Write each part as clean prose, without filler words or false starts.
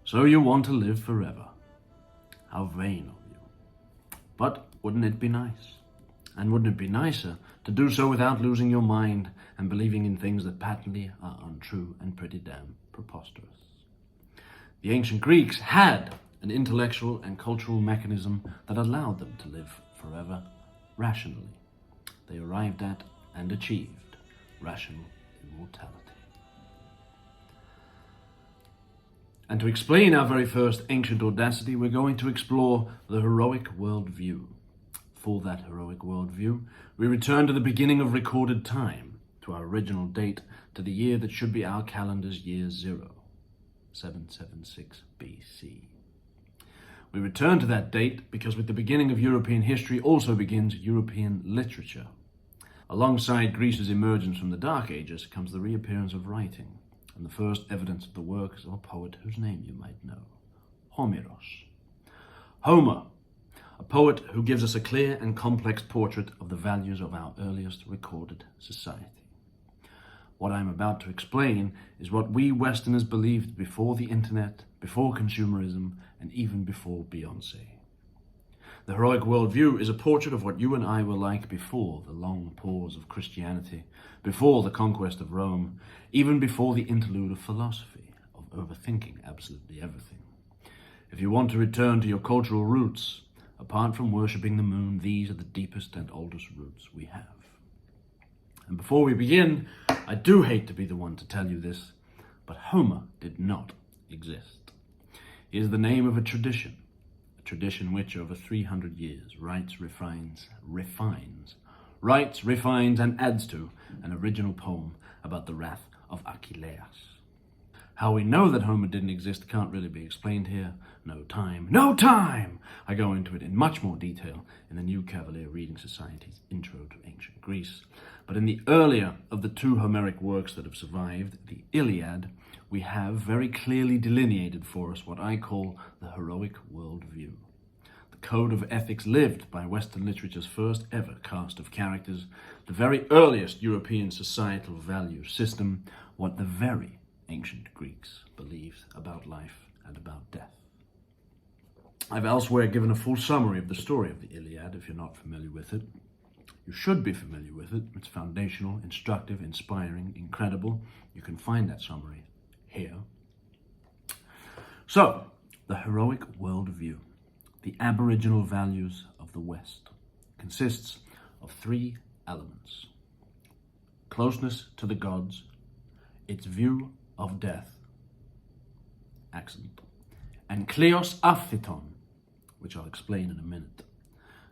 So you want to live forever. How vain of you. But wouldn't it be nice? And wouldn't it be nicer to do so without losing your mind and believing in things that patently are untrue and pretty damn preposterous? The ancient Greeks had an intellectual and cultural mechanism that allowed them to live forever rationally. They arrived at and achieved rational immortality. And to explain our very first ancient Audacity, we're going to explore the heroic worldview. For that heroic worldview, we return to the beginning of recorded time, to our original date, to the year that should be our calendar's year 0, 776 BC. We return to that date because with the beginning of European history also begins European literature. Alongside Greece's emergence from the Dark Ages comes the reappearance of writing, and the first evidence of the works of a poet whose name you might know, Homeros. Homer, a poet who gives us a clear and complex portrait of the values of our earliest recorded society. What I'm about to explain is what we Westerners believed before the internet, before consumerism, and even before Beyoncé. The heroic worldview is a portrait of what you and I were like before the long pause of Christianity, before the conquest of Rome, even before the interlude of philosophy, of overthinking absolutely everything. If you want to return to your cultural roots, apart from worshipping the moon, these are the deepest and oldest roots we have. And before we begin, I do hate to be the one to tell you this, but Homer did not exist. He is the name of a tradition which over 300 years writes, refines, and adds to an original poem about the wrath of Achilles. How we know that Homer didn't exist can't really be explained here. No time! I go into it in much more detail in the New Cavalier Reading Society's Intro to Ancient Greece. But in the earlier of the two Homeric works that have survived, the Iliad, we have very clearly delineated for us what I call the heroic worldview. The code of ethics lived by Western literature's first ever cast of characters, the very earliest European societal value system, what the very ancient Greeks believed about life and about death. I've elsewhere given a full summary of the story of the Iliad if you're not familiar with it. You should be familiar with it. It's foundational, instructive, inspiring, incredible. You can find that summary here. So, the heroic worldview, the aboriginal values of the West, consists of 3 elements: closeness to the gods, its view of death, accent, and kleos aphthiton, which I'll explain in a minute.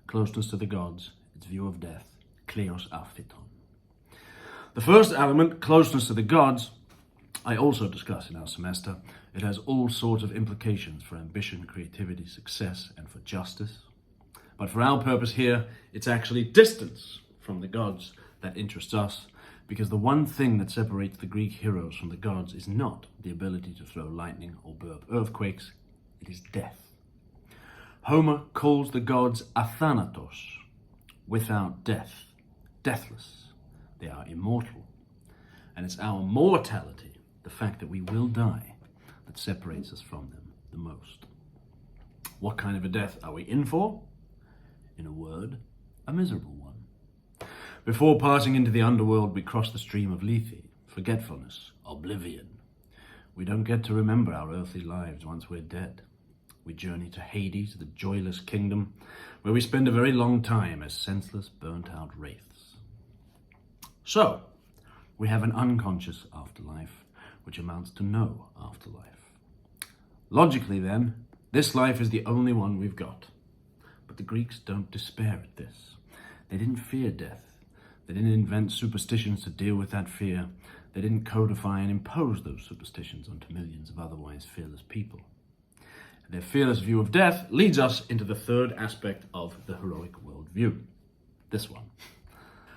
Closeness to the gods, its view of death, kleos aphthiton. The first element, closeness to the gods, I also discuss in our semester. It has all sorts of implications for ambition, creativity, success, and for justice. But for our purpose here, it's actually distance from the gods that interests us, because the one thing that separates the Greek heroes from the gods is not the ability to throw lightning or burp earthquakes, it is death. Homer calls the gods athanatos, without death, deathless. They are immortal. And it's our mortality, the fact that we will die, that separates us from them the most. What kind of a death are we in for? In a word, a miserable one. Before passing into the underworld, we cross the stream of lethe, forgetfulness, oblivion. We don't get to remember our earthly lives once we're dead. We journey to Hades, the joyless kingdom, where we spend a very long time as senseless, burnt-out wraiths. So, we have an unconscious afterlife, which amounts to no afterlife. Logically, then, this life is the only one we've got. But the Greeks don't despair at this. They didn't fear death. They didn't invent superstitions to deal with that fear. They didn't codify and impose those superstitions onto millions of otherwise fearless people. Their fearless view of death leads us into the third aspect of the heroic worldview. This one.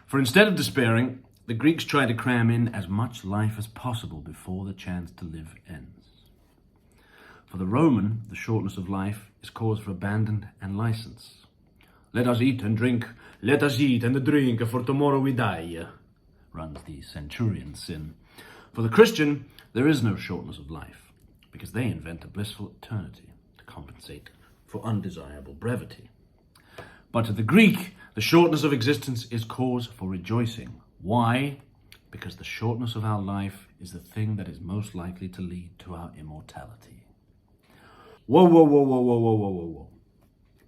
For instead of despairing, the Greeks try to cram in as much life as possible before the chance to live ends. For the Roman, the shortness of life is cause for abandon and license. Let us eat and drink, let us eat and drink, for tomorrow we die, runs the centurion sin. For the Christian, there is no shortness of life, because they invent a blissful eternity to compensate for undesirable brevity. But to the Greek, the shortness of existence is cause for rejoicing. Why? Because the shortness of our life is the thing that is most likely to lead to our immortality. Whoa, whoa, whoa, whoa, whoa, whoa, whoa, whoa, whoa.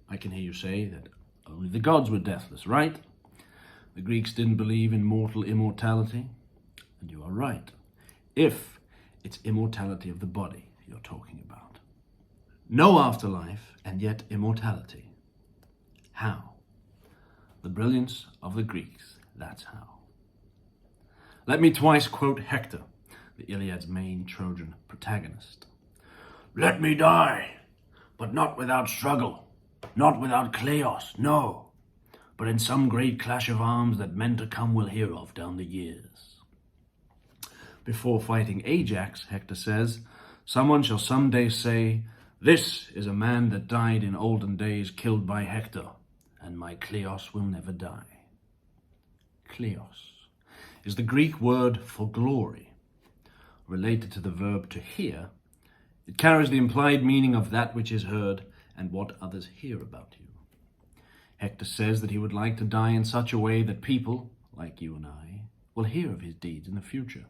I can hear you say that only the gods were deathless, right? The Greeks didn't believe in mortal immortality, and you are right, if it's immortality of the body you're talking about. No afterlife, and yet immortality. How? The brilliance of the Greeks, that's how. Let me twice quote Hector, the Iliad's main Trojan protagonist. "Let me die, but not without struggle, not without kleos, no, but in some great clash of arms that men to come will hear of down the years." Before fighting Ajax, Hector says, "Someone shall someday say, 'This is a man that died in olden days killed by Hector, and my kleos will never die.'" Kleos is the Greek word for glory. Related to the verb to hear, it carries the implied meaning of that which is heard and what others hear about you. Hector says that he would like to die in such a way that people, like you and I, will hear of his deeds in the future.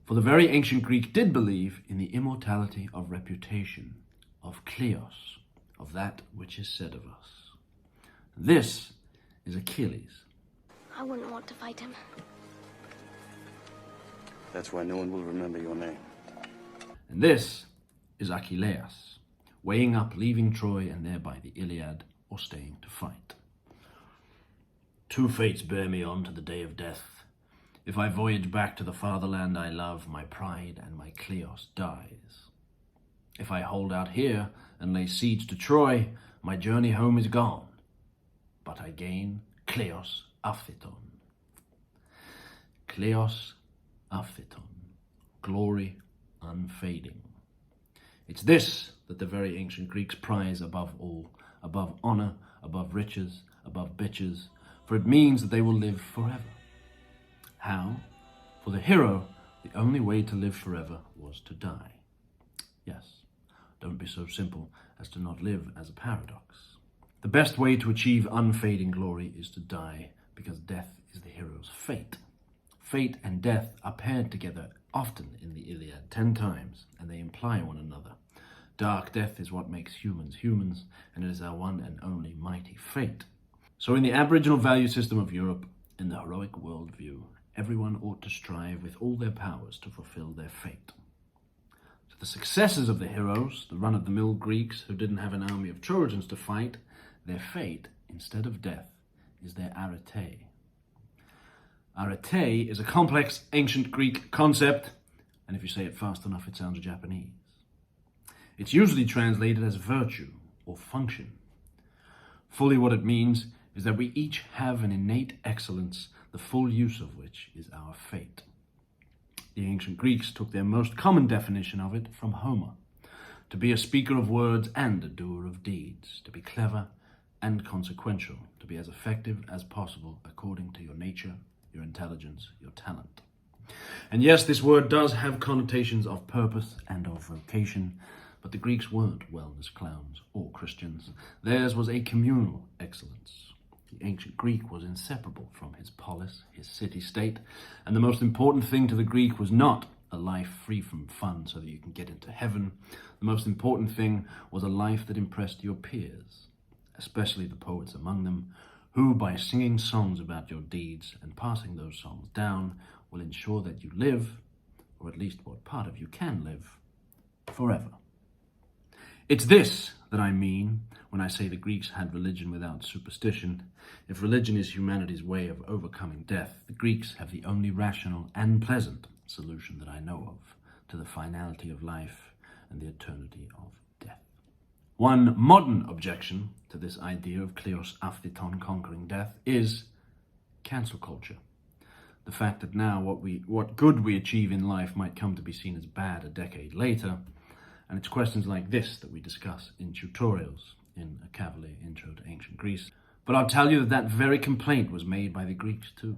For the very ancient Greek did believe in the immortality of reputation, of kleos, of that which is said of us. This is Achilles. I wouldn't want to fight him. That's why no one will remember your name. And this is Achilles, weighing up leaving Troy and thereby the Iliad, or staying to fight. "Two fates bear me on to the day of death. If I voyage back to the fatherland I love, my pride and my kleos dies. If I hold out here and lay siege to Troy, my journey home is gone. But I gain kleos aphthiton." Kleos aphthiton, glory unfading. It's this that the very ancient Greeks prize above all, above honor, above riches, above bitches, for it means that they will live forever. How? For the hero, the only way to live forever was to die. Yes, don't be so simple as to not live as a paradox. The best way to achieve unfading glory is to die, because death is the hero's fate. Fate and death are paired together often in the Iliad 10 times, and they imply one another. Dark death is what makes humans humans, and it is our one and only mighty fate. So in the aboriginal value system of Europe, in the heroic worldview, everyone ought to strive with all their powers to fulfill their fate. To the successors of the heroes, the run-of-the-mill Greeks who didn't have an army of Trojans to fight, their fate, instead of death, is their arete. Arete is a complex ancient Greek concept, and if you say it fast enough, it sounds Japanese. It's usually translated as virtue or function. Fully what it means is that we each have an innate excellence, the full use of which is our fate. The ancient Greeks took their most common definition of it from Homer: to be a speaker of words and a doer of deeds, to be clever and consequential, to be as effective as possible according to your nature, your intelligence, your talent. And yes, this word does have connotations of purpose and of vocation, but the Greeks weren't wellness clowns or Christians. Theirs was a communal excellence. The ancient Greek was inseparable from his polis, his city-state, and the most important thing to the Greek was not a life free from fun so that you can get into heaven. The most important thing was a life that impressed your peers, especially the poets among them, who, by singing songs about your deeds and passing those songs down, will ensure that you live, or at least what part of you can live, forever. It's this that I mean when I say the Greeks had religion without superstition. If religion is humanity's way of overcoming death, the Greeks have the only rational and pleasant solution that I know of to the finality of life and the eternity of death. One modern objection to this idea of kleos aphthiton conquering death is cancel culture. The fact that now what good we achieve in life might come to be seen as bad a decade later, and it's questions like this that we discuss in tutorials in A Cavalier Intro to Ancient Greece. But I'll tell you that that very complaint was made by the Greeks too.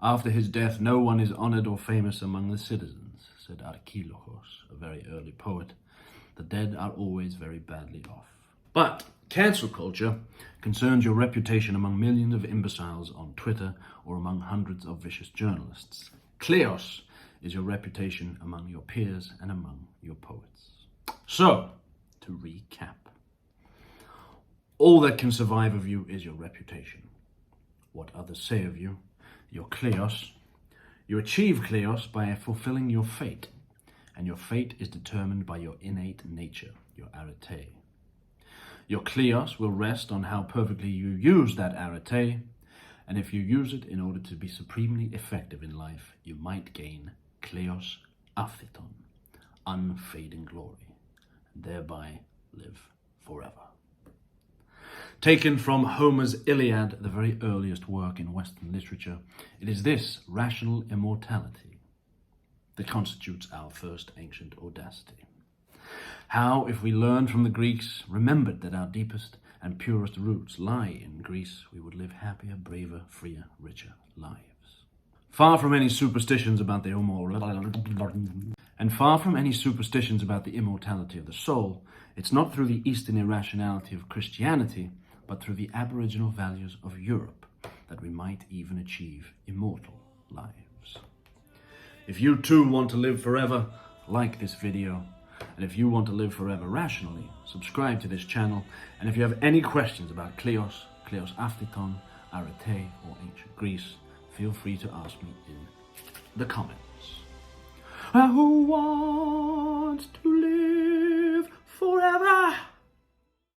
After his death, no one is honored or famous among the citizens, said Archilochos, a very early poet. The dead are always very badly off. But cancel culture concerns your reputation among millions of imbeciles on Twitter or among hundreds of vicious journalists. Kleos is your reputation among your peers and among your poets. So, to recap, all that can survive of you is your reputation. What others say of you, your kleos. You achieve kleos by fulfilling your fate, and your fate is determined by your innate nature, your arete. Your kleos will rest on how perfectly you use that arete, and if you use it in order to be supremely effective in life, you might gain kleos aphthiton, unfading glory, and thereby live forever. Taken from Homer's Iliad, the very earliest work in Western literature, it is this rational immortality that constitutes our first ancient Audacity. How, if we learned from the Greeks, remembered that our deepest and purest roots lie in Greece, we would live happier, braver, freer, richer lives. Far from any superstitions about the immortality of the soul, it's not through the Eastern irrationality of Christianity, but through the aboriginal values of Europe that we might even achieve immortal lives. If you too want to live forever, like this video. And if you want to live forever rationally, subscribe to this channel. And if you have any questions about kleos aphthiton, arete, or ancient Greece, feel free to ask me in the comments. Who wants to live forever?